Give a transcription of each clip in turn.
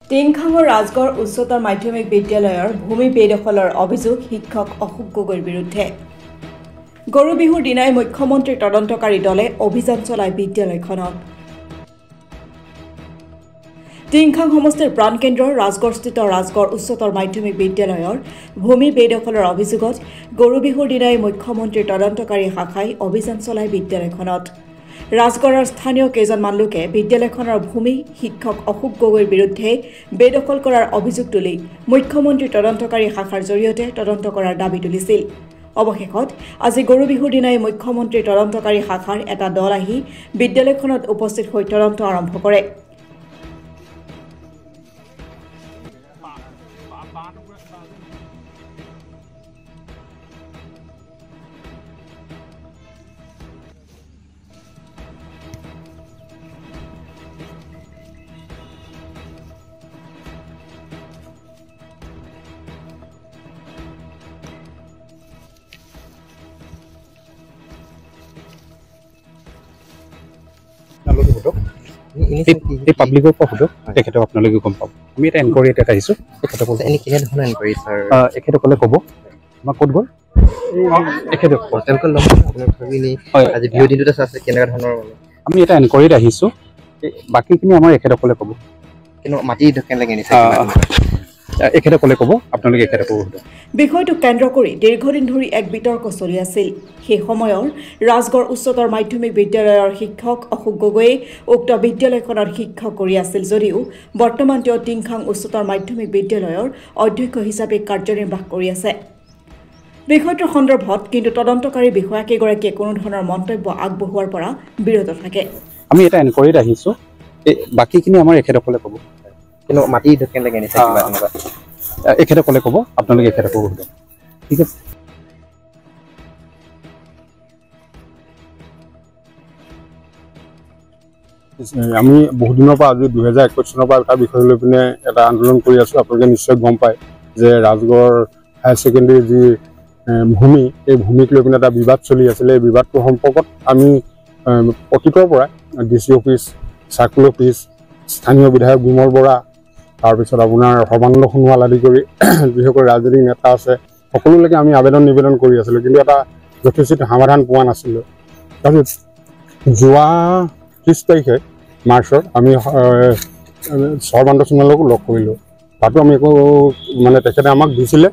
টিংখাঙৰ ৰাজগড় উচ্চতৰ মাধ্যমিক বিদ্যালয়ৰ ভূমি বেদখলৰ অভিযোগ শিক্ষক অশোক গগৈৰ বিৰুদ্ধে। গৰু বিহুৰ দিনাই মুখ্যমন্ত্ৰীৰ তদন্তকাৰী দলে অভিযান চলায় বিদ্যালয়খনত। টিংখাং সমষ্টিৰ প্ৰাণকেন্দ্ৰৰ ৰাজগড়স্থিত ৰাজগড় উচ্চতৰ মাধ্যমিক বিদ্যালয়ৰ ভূমি বেদখলৰ অভিযোগত গৰু বিহুৰ দিনাই মুখ্যমন্ত্ৰীৰ তদন্তকাৰী শাখাই অভিযান চলায় বিদ্যালয়খনত। ৰাজগড়ৰ স্থানীয় কেইজনমান লোকে বিদ্যালয়খনৰ ভূমি শিক্ষক অশোক গগৈৰ বিৰুদ্ধে বেদখল কৰাৰ অভিযোগ তুলি মুখ্যমন্ত্ৰীৰ তদন্তকাৰী শাখাৰ জৰিয়তে তদন্ত কৰাৰ দাবী তুলিছিল। অৱশেষত আজি গৰু বিহুৰ দিনাই মুখ্যমন্ত্ৰীৰ তদন্তকাৰী শাখাৰ এটা দল আহি বিদ্যালয়খনত উপস্থিত হৈ তদন্ত আৰম্ভ কৰে। পাব্লিকৰ পৰা সোধক, তেখেতক আপোনালোকে গম পাব। আমি এটা এনকুৱাৰী এটাত আহিছোঁ, তেখেতক এখেতসকলে ক'ব আমাৰ ক'ত গ'ল আমি এটা এনকুৱাৰীত আহিছোঁ, বাকীখিনি আমাৰ এখেতসকলে ক'ব। এখেতসকলে ক'ব, আপোনালোকে এখেতকো সোধক। বিষয়টোক কেন্দ্ৰ কৰি দীৰ্ঘদিন ধৰি এক বিতৰ্ক চলি আছিল। সেই সময়ৰ ৰাজগড় উচ্চতৰ মাধ্যমিক বিদ্যালয়ৰ শিক্ষক অশোক গগৈয়ে উক্ত বিদ্যালয়খনত শিক্ষক কৰি আছিল যদিও বৰ্তমান তেওঁ টিংখাং উচ্চতৰ মাধ্যমিক বিদ্যালয়ৰ অধ্যক্ষ হিচাপে কাৰ্যনিৰ্বাহ কৰি আছে। বিষয়টোৰ সন্দৰ্ভত কিন্তু তদন্তকাৰী বিষয়াকেইগৰাকীয়ে কোনো ধৰণৰ মন্তব্য আগবঢ়োৱাৰ পৰা বিৰত থাকে। আমি এটা এনকুৱাৰীত আহিছোঁ, বাকীখিনি আমাৰ এখেতসকলে ক'ব। এখেতসকলে ক'ব, আপোনালোকে এখেতকো সোধক। ঠিক আছে। আমি বহুদিনৰ পৰা আজি 2021 চনৰ পৰা এটা বিষয় লৈ পিনে এটা আন্দোলন কৰি আছোঁ। আপোনালোকে নিশ্চয় গম পায় যে ৰাজগড় হায়াৰ ছেকেণ্ডেৰী যি ভূমি, এই ভূমিক লৈ পিনে এটা বিবাদ চলি আছিলে। এই বিবাদটোৰ সম্পৰ্কত আমি অতীতৰ পৰা DC অফিচ, চাৰ্কুল অফিচ, স্থানীয় বিধায়ক বিমল বৰা, তাৰপিছত আপোনাৰ সৰ্বানন্দ সোণোৱাল আদি কৰি যিসকল ৰাজনৈতিক নেতা আছে সকলোলৈকে আমি আবেদন নিবেদন কৰি আছিলোঁ, কিন্তু এটা যথেষ্ট সমাধান পোৱা নাছিলোঁ। তাৰপিছত যোৱা 30 তাৰিখে মাৰ্চত আমি সৰ্বানন্দ সোণোৱালকো লগ কৰিলোঁ। তাতো আমি একো মানে তেখেতে আমাক দিছিলে,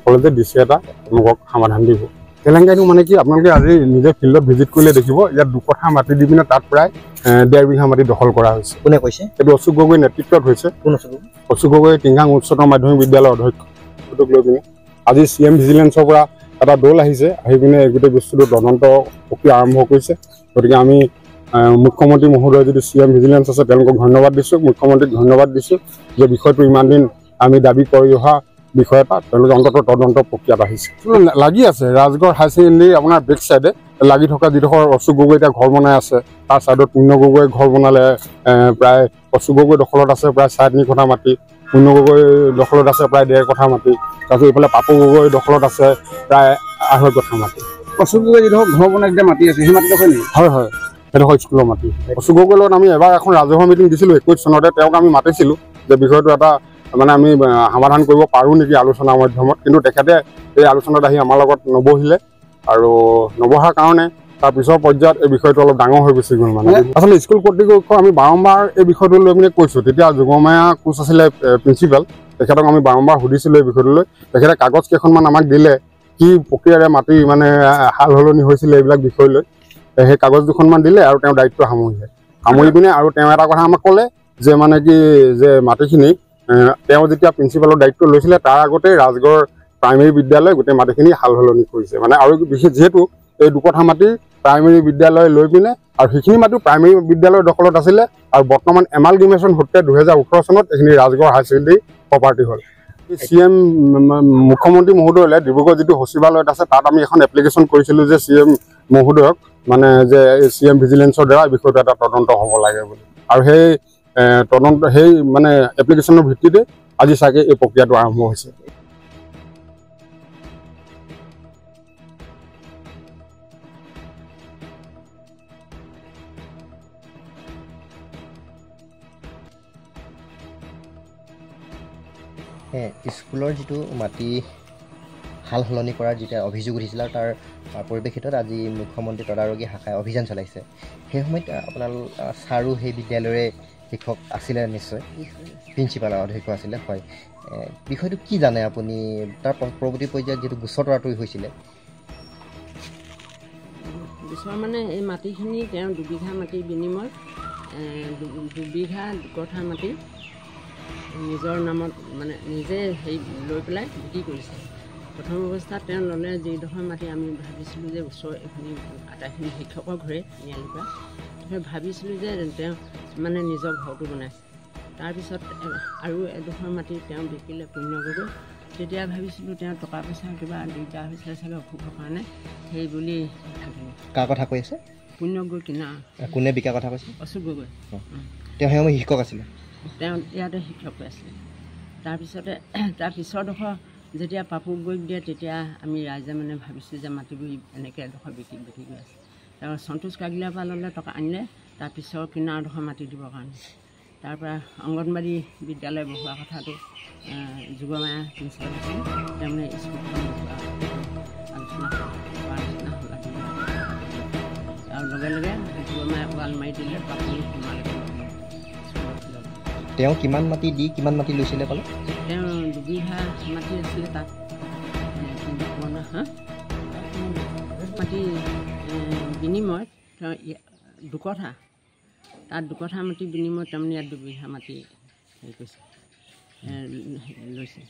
ক'লে যে দিছে এটা আমাক সমাধান দিব। তেলেংগানাটো মানে কি, আপোনালোকে আজি নিজে ফিল্ডত ভিজিট কৰিলে দেখিব, ইয়াত 2 কঠা মাটি দি পিনে তাত প্ৰায় 1.5 বিঘা মাটি দখল কৰা হৈছে। কোনে কৈছে? এইটো অশোক গগৈৰ নেতৃত্বত হৈছে। অশোক গগৈ টিংখাং উচ্চতৰ মাধ্যমিক বিদ্যালয়ৰ অধ্যক্ষটোক লৈ পিনে আজি CM ভিজিলেন্সৰ পৰা এটা দল আহিছে, আহি পিনে গোটেই বস্তুটো তদন্ত প্ৰক্ৰিয়া আৰম্ভ কৰিছে। গতিকে আমি মুখ্যমন্ত্ৰী মহোদয় যদি CM ভিজিলেন্স আছে তেওঁলোকক ধন্যবাদ দিছোঁ, মুখ্যমন্ত্ৰীক ধন্যবাদ দিছোঁ যে বিষয়টো ইমান দিন আমি দাবী কৰি অহা বিষয় এটা তেওঁলোকে অন্ততঃ তদন্ত প্ৰক্ৰিয়াত আহিছে। লাগি আছে ৰাজগড় হায়াৰ ছেকেণ্ডেৰী আপোনাৰ বেক চাইডে লাগি থকা যিডোখৰ অশোক গগৈ এতিয়া ঘৰ বনাই আছে, তাৰ ছাইডত পুণ্য গগৈ ঘৰ বনালে। প্ৰায় অশোক গগৈ দখলত আছে প্ৰায় 3.5 কঠা মাটি, পুণ্য গগৈ দখলত আছে প্ৰায় 1.5 কঠা মাটি, তাৰপিছত এইফালে পাপু গগৈ দখলত আছে প্ৰায় 2.5 কঠা মাটি। অশোক গগৈ যিডোখৰ ঘৰ বনাই এতিয়া মাটি আছে, সেই মাটিডোখৰ নেকি? হয় হয়, সেইডোখৰ স্কুলৰ মাটি। অশোক গগৈৰ লগত আমি এবাৰ এখন ৰাজহুৱা মিটিং দিছিলোঁ 21 চনতে। তেওঁক আমি মাতিছিলোঁ যে বিষয়টো এটা মানে আমি সমাধান কৰিব পাৰোঁ নেকি আলোচনাৰ মাধ্যমত, কিন্তু তেখেতে এই আলোচনাত আহি আমাৰ লগত নবহিলে, আৰু নবহাৰ কাৰণে তাৰ পিছৰ পৰ্যায়ত এই বিষয়টো অলপ ডাঙৰ হৈ গুচি গ'ল। মানে আচলতে স্কুল কৰ্তৃপক্ষ আমি বাৰম্বাৰ এই বিষয়টো লৈ পিনে কৈছোঁ। তেতিয়া যোগমায়া কোচ আছিলে প্ৰিন্সিপাল, তেখেতক আমি বাৰম্বাৰ সুধিছিলোঁ এই বিষয়টো লৈ। তেখেতে কাগজ কেইখনমান আমাক দিলে, কি প্ৰক্ৰিয়াৰে মাটি মানে সাল সলনি হৈছিলে এইবিলাক বিষয় লৈ। সেই কাগজ দুখনমান দিলে আৰু তেওঁ দায়িত্ব সামৰিলে। সামৰি পিনে আৰু তেওঁ এটা কথা আমাক ক'লে যে মানে কি যে মাটিখিনি তেওঁ যেতিয়া প্ৰিন্সিপালৰ দায়িত্ব লৈছিলে তাৰ আগতে ৰাজগড় প্ৰাইমেৰী বিদ্যালয় গোটেই মাটিখিনি সাল সলনি কৰিছে। মানে আৰু বিশেষ যিহেতু এই 2 কঠা মাটি প্ৰাইমেৰী বিদ্যালয় লৈ পিনে আৰু সেইখিনি মাটি প্ৰাইমেৰী বিদ্যালয়ৰ দখলত আছিলে, আৰু বৰ্তমান এমালগেমেশ্যন সূত্ৰে 2018 চনত এইখিনি ৰাজগড় হায়াৰ ছেকেণ্ডেৰী প্ৰপাৰ্টি হ'ল। CM মুখ্যমন্ত্ৰী মহোদয়লৈ ডিব্ৰুগড় যিটো সচিবালয়ত আছে তাত আমি এখন এপ্লিকেশ্যন কৰিছিলোঁ যে CM মহোদয়ক মানে যে CM ভিজিলেন্সৰ দ্বাৰা বিষয়টো এটা তদন্ত হ'ব লাগে বুলি, আৰু সেই তদন্ত সেই মানে এপ্লিকেশ্যনৰ ভিত্তিতে আজি চাগে এই প্ৰক্ৰিয়াটো আৰম্ভ হৈছে। স্কুলৰ যিটো মাটি হাল সলনি কৰাৰ যেতিয়া অভিযোগ উঠিছিল আৰু তাৰ পৰিপ্ৰেক্ষিতত আজি মুখ্যমন্ত্ৰী তদাৰকী শাখাই অভিযান চলাইছে সেই সময়ত আপোনালোক ছাৰো সেই বিদ্যালয়ৰে শিক্ষক আছিলে নিশ্চয় প্ৰিন্সিপাল অধ্যক্ষ আছিলে হয় বিষয়টো কি জানে আপুনি তাৰ পৰৱৰ্তী পৰ্যায়ত যিটো গোচৰ তৰাতৰি হৈছিলে গোচৰ মানে এই মাটিখিনি তেওঁ 2 বিঘা মাটিৰ বিনিময়ত 2 বিঘা 2 কঠা মাটি নিজৰ নামত মানে নিজে সেই লৈ পেলাই বিক্ৰী কৰিছে প্ৰথম অৱস্থাত তেওঁ ল'লে যিডোখৰ মাটি আমি ভাবিছিলোঁ যে ওচৰ এইখিনি আটাইখিনি শিক্ষকৰ ঘৰে নিয়ালি পৰা সেই ভাবিছিলোঁ যে তেওঁ মানে নিজৰ ঘৰটো বনাইছে তাৰপিছত আৰু এডোখৰ মাটি তেওঁ বিকিলে পুণ্য গগৈ তেতিয়া ভাবিছিলোঁ তেওঁ টকা পইচা কিবা দিগদাৰ হৈছে চাগে অসুখৰ কাৰণে সেই বুলি থাকিলোঁ কাৰ কথা কৈ আছে পুণ্য গগৈ কিনা কোনে বিকাৰ কথা কৈছে অশোক গগৈ তেওঁ সেই সময় শিক্ষক আছিলে তেওঁ ইয়াতে শিক্ষক আছিলে তাৰপিছতে তাৰ পিছৰডোখৰ যেতিয়া পাপু গগৈক দিয়ে তেতিয়া আমি ৰাইজে মানে ভাবিছোঁ যে মাটিবোৰ এনেকৈ এডোখৰ বিক্ৰী গৈ আছে তেওঁ সন্তোষ কাগিলাৰ পৰা ল'লে টকা আনিলে তাৰপিছৰ কিনাৰডোখৰ মাটি দিবৰ কাৰণে তাৰপৰা অংগনবাড়ী বিদ্যালয় বহোৱা কথাটো যুগমায়া প্ৰিন্সিপাল আছিল তাৰমানে স্কুলখন আলোচনা হ'ল আৰু লগে লগে যুগমায়া ৱাল মাৰি দিলে পাপু সোমালে তেওঁ কিমান মাটি দি কিমান মাটি লৈছিলে ক'লে তেওঁ 2 বিঘা মাটি আছিলে তাত মাটি বিনিময়ত তেওঁ 2 কঠা তাত 2 কঠা মাটি বিনিময়ত তাৰমানে ইয়াত 2 বিঘা মাটি হেৰি কৰিছে লৈছে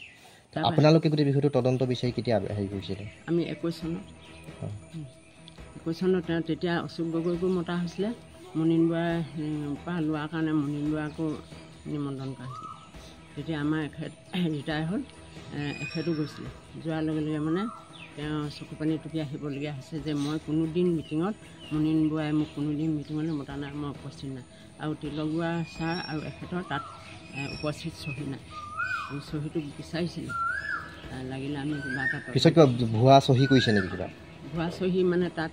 আপোনালোকে গোটেই বিষয়টো তদন্ত বিচাৰি কেতিয়া হেৰি কৰিছিলে আমি 21 চনত তেওঁ তেতিয়া অশোক গগৈকো মতা হৈছিলে মুনীন বৰাই পৰা লোৱাৰ কাৰণে মুনীন বৰাকো নিমন্ত্ৰণ কৰা হৈছিলে তেতিয়া আমাৰ এখেত ৰিটায়াৰ হ'ল এখেতো গৈছিলে যোৱাৰ লগে লগে মানে তেওঁ চকু পানী টুকি আহিবলগীয়া হৈছে যে মই কোনোদিন মিটিঙত মুনীন বৰাই মোক কোনোদিন মিটিঙলৈ মতা নাই মই উপস্থিত নাই আৰু তিলক বৰা ছাৰ আৰু এখেতৰ তাত উপস্থিত চহী নাই আমি চহীটো বিচাৰিছিলোঁ লাগিলে আমি কিবা এটা পিছত কিবা ভুৱা চহী কৰিছে নেকি কিবা ভুৱা চহী মানে তাত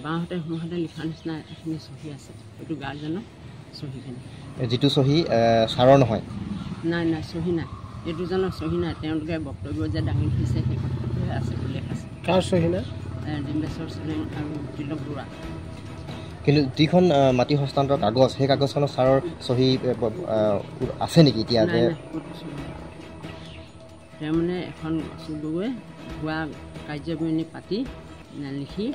বাঁহতে সোঁহাতে লিখা নিচিনা এখিনি চহী আছে এইটো গাৰ্জেনৰ চহীখিনি যিটো চহী ছাৰৰ নহয় নাই চহী নাই এই দুজনৰ চহী নাই তেওঁলোকে বক্তব্য যে দাঙি ধৰিছে সেই কথাটোহে আছে উল্লেখ আছে কাৰ চহী নাই ডিম্বেশ্বৰ চোৰেং আৰু তিলক বৰুৱা কিন্তু যিখন মাটি হস্তান্তৰ কাগজ সেই কাগজখনত ছাৰৰ চহী আছে নেকি এতিয়া যে তেওঁ মানে এখন অশোক গগৈ ভুৱা কাৰ্যবিৰণী পাতি লিখি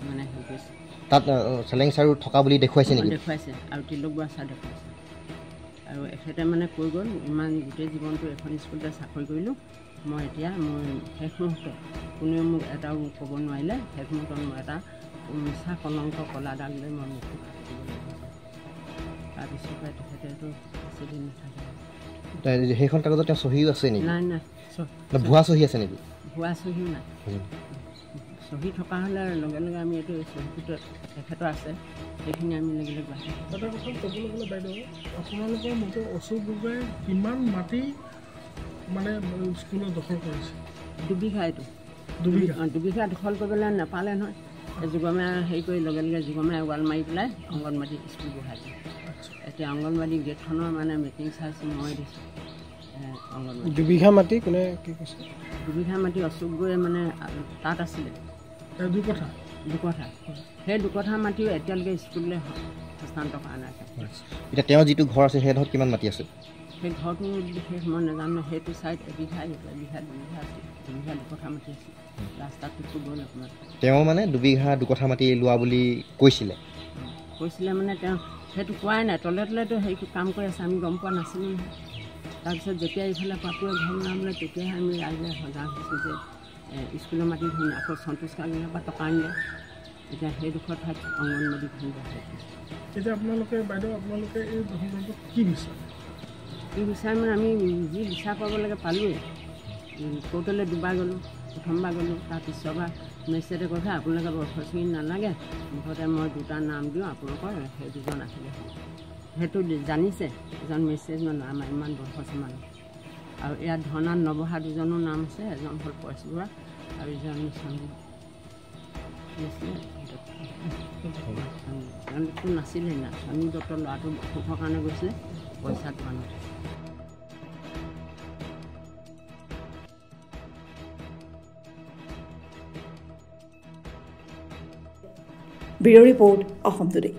মানে হেৰি কৰিছে তাত চেলেং ছাৰো থকা বুলি দেখুৱাইছে নেকি দেখুৱাইছে আৰু তিলক বৰুৱা ছাৰ দেখুৱাইছে আৰু এখেতে মানে কৈ গ'ল ইমান গোটেই জীৱনটো এখন স্কুলতে চাকৰি কৰিলোঁ মই এতিয়া মোৰ শেষ মুহূৰ্তত কোনেও মোক এটাও ক'ব নোৱাৰিলে শেষ মুহূৰ্তত মই এটা মিছা কলংক কলা দাগ লৈ মই মৃত্যু কাটিব লাগিব তাৰপিছতে তেখেতেতো বেছিদিন নাথাকে সেইখন কাগজত তেওঁ চহীও আছে নেকি নাই ভুৱা চহী আছে নেকি ভুৱা চহীও নাই চহী থকা হ'লে লগে লগে আমি এইটো চহীটোত তেখেতৰ আছে সেইখিনি আমি লাগিলে এটা কথা ক'বলৈ গ'লে বাইদেউ আপোনালোকৰ মতে অশোক গগৈয়ে কিমান মাটি মানে স্কুলত দখল কৰিছে 2 বিঘা এইটো 2 বিঘা দখল কৰিবলৈ নাপালে নহয় যুগমায়া হেৰি কৰি লগে লগে যুগমায়া ৱাল মাৰি পেলাই অংগনবাড়ী স্কুল বহাই দিয়ে এতিয়া অংগনবাড়ী গেটখনৰ মানে মিটিং চাইছোঁ মই দিছোঁ অংগনবাড়ী 2 বিঘা মাটি কোনে কি কৈছে 2 বিঘা মাটি অশোক গগৈয়ে মানে তাত আছিলে 2 কঠা সেই 2 কঠা মাটিও এতিয়ালৈকে স্কুললৈ হস্তান্তৰ কৰা নাই এতিয়া তেওঁৰ যিটো ঘৰ আছে সেই ঘৰত কিমান মাটি আছে সেই ঘৰটো বিশেষ মই নাজানো সেইটো ছাইড 1 বিঘা 2 বিঘা আছে 2 বিঘা 2 কঠা মাটি আছে ৰাস্তাটো গ'ল আপোনাৰ তেওঁ মানে 2 বিঘা 2 কঠা মাটি লোৱা বুলি কৈছিলে মানে তেওঁ সেইটো কোৱাই নাই তলে তলেতো সেইটো কাম কৰি আছে আমি গম পোৱা নাছিলোঁ তাৰপিছত যেতিয়া এইফালে পাপুৱে ঘৰ নামলে তেতিয়াহে আমি ৰাইজে সজাগ হৈছোঁ যে স্কুলৰ মাটি ধৰি আকৌ সন্তোষ কাগিলাৰ পৰা টকা আনিলে এতিয়া সেইডোখৰ ঠাইত অংগনবাড়ী ধৰিব এতিয়া আপোনালোকে বাইদেউ আপোনালোকে এই সন্দৰ্ভত কি বিচাৰে মানে আমি যি বিচাৰ কৰিব লাগে পালোঁৱেই কোৰ্টলৈ 2বাৰ গ'লোঁ প্ৰথমবাৰ গ'লোঁ তাৰপিছৰবাৰ মেজিষ্ট্ৰেটে কৈছে আপোনালোকে বৰখৰচি নালাগে মুঠতে মই 2টা নাম দিওঁ আপোনালোকৰ সেই 2জন আহিলে সেইটো জানিছে এজন মেজিষ্ট্ৰেটৰ নাম ইমান বৰখৰচি মানুহ আৰু ইয়াত ধৰ্ণাত নবহা 2জনৰ নাম আছে এজন হ'ল পৰেশ বৰুৱা আৰু এজন তেওঁলোকতো নাছিলে না স্বামী ডক্টৰ ল'ৰাটো অসুখৰ কাৰণে গৈছিলে পইচাত মানুহ ব্যুৰ ৰিপৰ্ট অসম টুডে।